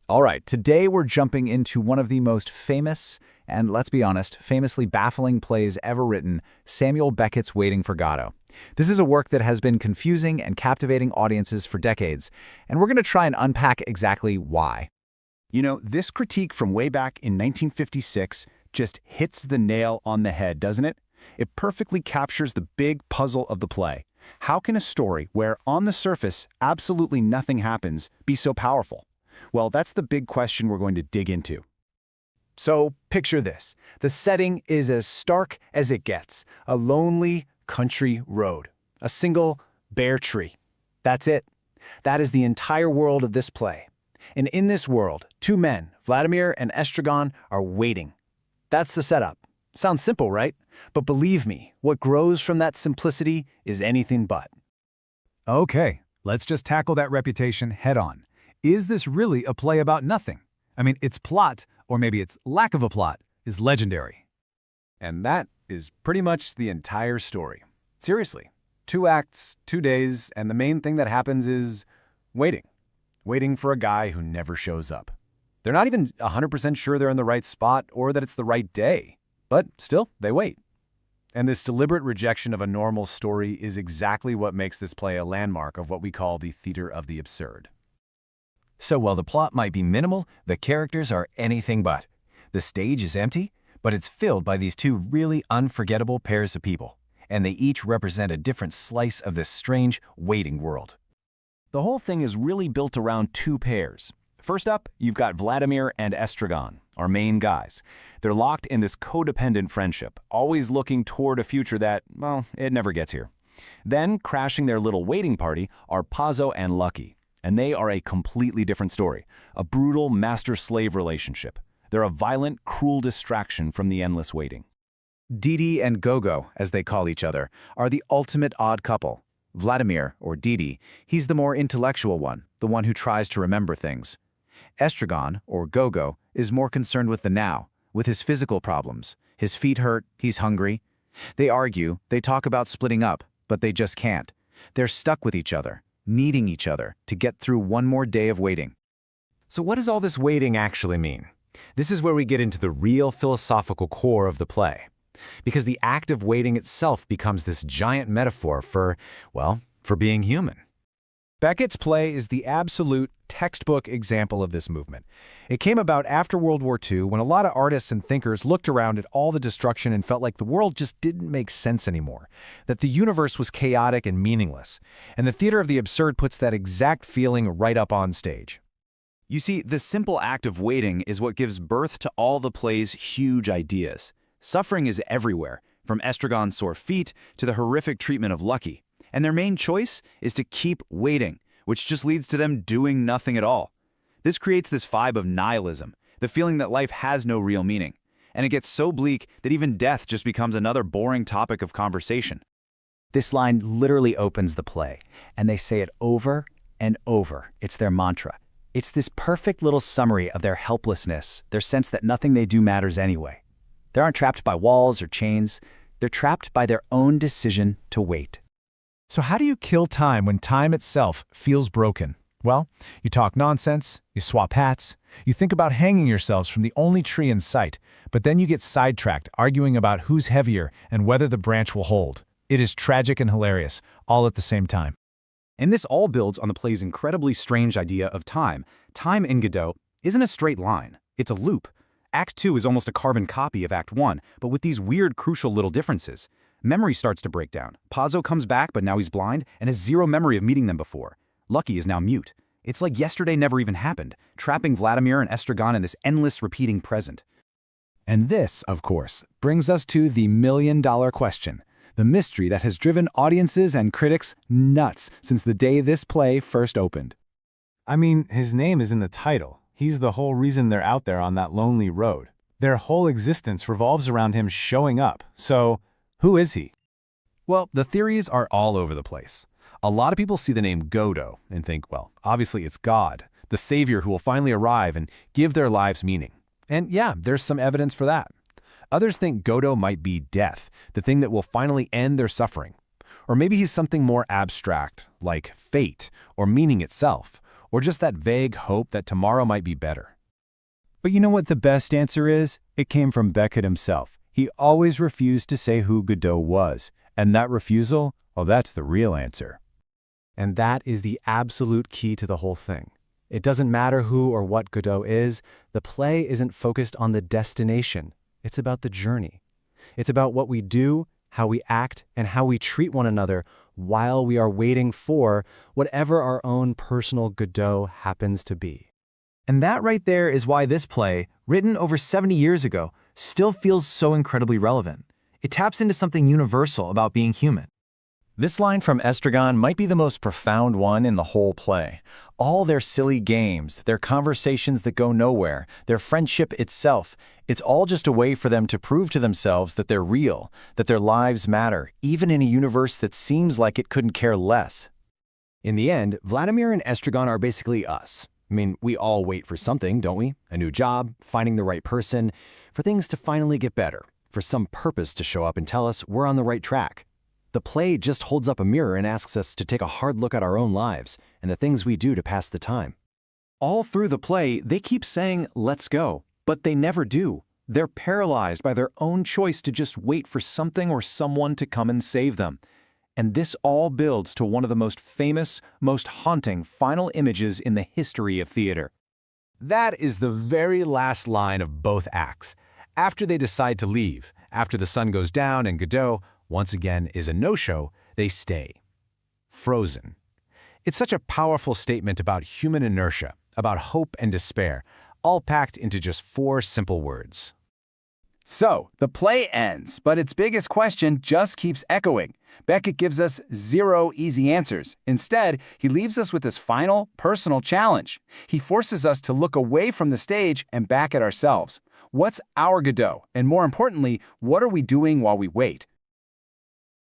All right, today we're jumping into one of the most famous, and let's be honest, famously baffling plays ever written, Samuel Beckett's Waiting for Godot. This is a work that has been confusing and captivating audiences for decades, and we're going to try and unpack exactly why. You know, this critique from way back in 1956 just hits the nail on the head, doesn't it? It perfectly captures the big puzzle of the play. How can a story where, on the surface, absolutely nothing happens, be so powerful? Well, that's the big question we're going to dig into. So, picture this. The setting is as stark as it gets. A lonely country road. A single bare tree. That's it. That is the entire world of this play. And in this world, two men, Vladimir and Estragon, are waiting. That's the setup. Sounds simple, right? But believe me, what grows from that simplicity is anything but. Okay, let's just tackle that reputation head on. Is this really a play about nothing? I mean, its plot, or maybe its lack of a plot, is legendary. And that is pretty much the entire story. Seriously, 2 acts, 2 days, and the main thing that happens is waiting. Waiting for a guy who never shows up. They're not even 100% sure they're in the right spot or that it's the right day. But still, they wait. And this deliberate rejection of a normal story is exactly what makes this play a landmark of what we call the theater of the absurd. So while the plot might be minimal, the characters are anything but. The stage is empty, but it's filled by these two really unforgettable pairs of people, and they each represent a different slice of this strange, waiting world. The whole thing is really built around 2 pairs. First up, you've got Vladimir and Estragon, our main guys. They're locked in this codependent friendship, always looking toward a future that, well, it never gets here. Then, crashing their little waiting party, are Pozzo and Lucky. And they are a completely different story, a brutal master-slave relationship. They're a violent, cruel distraction from the endless waiting. Didi and Gogo, as they call each other, are the ultimate odd couple. Vladimir, or Didi, he's the more intellectual one, the one who tries to remember things. Estragon, or Gogo, is more concerned with the now, with his physical problems. His feet hurt, he's hungry. They argue, they talk about splitting up, but they just can't. They're stuck with each other, needing each other to get through one more day of waiting. So what does all this waiting actually mean? This is where we get into the real philosophical core of the play. Because the act of waiting itself becomes this giant metaphor for being human. Beckett's play is the absolute textbook example of this movement. It came about after World War II when a lot of artists and thinkers looked around at all the destruction and felt like the world just didn't make sense anymore, that the universe was chaotic and meaningless. And the theater of the absurd puts that exact feeling right up on stage. You see, the simple act of waiting is what gives birth to all the play's huge ideas. Suffering is everywhere, from Estragon's sore feet to the horrific treatment of Lucky. And their main choice is to keep waiting, which just leads to them doing nothing at all. This creates this vibe of nihilism, the feeling that life has no real meaning. And it gets so bleak that even death just becomes another boring topic of conversation. This line literally opens the play, and they say it over and over. It's their mantra. It's this perfect little summary of their helplessness, their sense that nothing they do matters anyway. They aren't trapped by walls or chains. They're trapped by their own decision to wait. So how do you kill time when time itself feels broken? Well, you talk nonsense, you swap hats, you think about hanging yourselves from the only tree in sight, but then you get sidetracked arguing about who's heavier and whether the branch will hold. It is tragic and hilarious, all at the same time. And this all builds on the play's incredibly strange idea of time. Time in Godot isn't a straight line, it's a loop. Act 2 is almost a carbon copy of Act 1, but with these weird, crucial little differences. Memory starts to break down. Pozzo comes back, but now he's blind and has zero memory of meeting them before. Lucky is now mute. It's like yesterday never even happened, trapping Vladimir and Estragon in this endless repeating present. And this, of course, brings us to the million-dollar question, the mystery that has driven audiences and critics nuts since the day this play first opened. I mean, his name is in the title. He's the whole reason they're out there on that lonely road. Their whole existence revolves around him showing up. So, who is he? Well, the theories are all over the place. A lot of people see the name Godot and think, well, obviously it's God, the savior who will finally arrive and give their lives meaning. And yeah, there's some evidence for that. Others think Godot might be death, the thing that will finally end their suffering. Or maybe he's something more abstract, like fate or meaning itself. or just that vague hope that tomorrow might be better? But you know what the best answer is? It came from Beckett himself. He always refused to say who Godot was, and that refusal, oh, that's the real answer. And that is the absolute key to the whole thing. It doesn't matter who or what Godot is, the play isn't focused on the destination. It's about the journey. It's about what we do, how we act, and how we treat one another while we are waiting for whatever our own personal Godot happens to be. And that right there is why this play, written over 70 years ago, still feels so incredibly relevant. It taps into something universal about being human. This line from Estragon might be the most profound one in the whole play. All their silly games, their conversations that go nowhere, their friendship itself, it's all just a way for them to prove to themselves that they're real, that their lives matter, even in a universe that seems like it couldn't care less. In the end, Vladimir and Estragon are basically us. I mean, we all wait for something, don't we? A new job, finding the right person, for things to finally get better, for some purpose to show up and tell us we're on the right track. The play just holds up a mirror and asks us to take a hard look at our own lives and the things we do to pass the time. All through the play, they keep saying, let's go, but they never do. They're paralyzed by their own choice to just wait for something or someone to come and save them. And this all builds to one of the most famous, most haunting final images in the history of theater. That is the very last line of both acts. After they decide to leave, after the sun goes down and Godot, once again, is a no-show, they stay. Frozen. It's such a powerful statement about human inertia, about hope and despair, all packed into just 4 simple words. So, the play ends, but its biggest question just keeps echoing. Beckett gives us 0 easy answers. Instead, he leaves us with this final, personal challenge. He forces us to look away from the stage and back at ourselves. What's our Godot? And more importantly, what are we doing while we wait?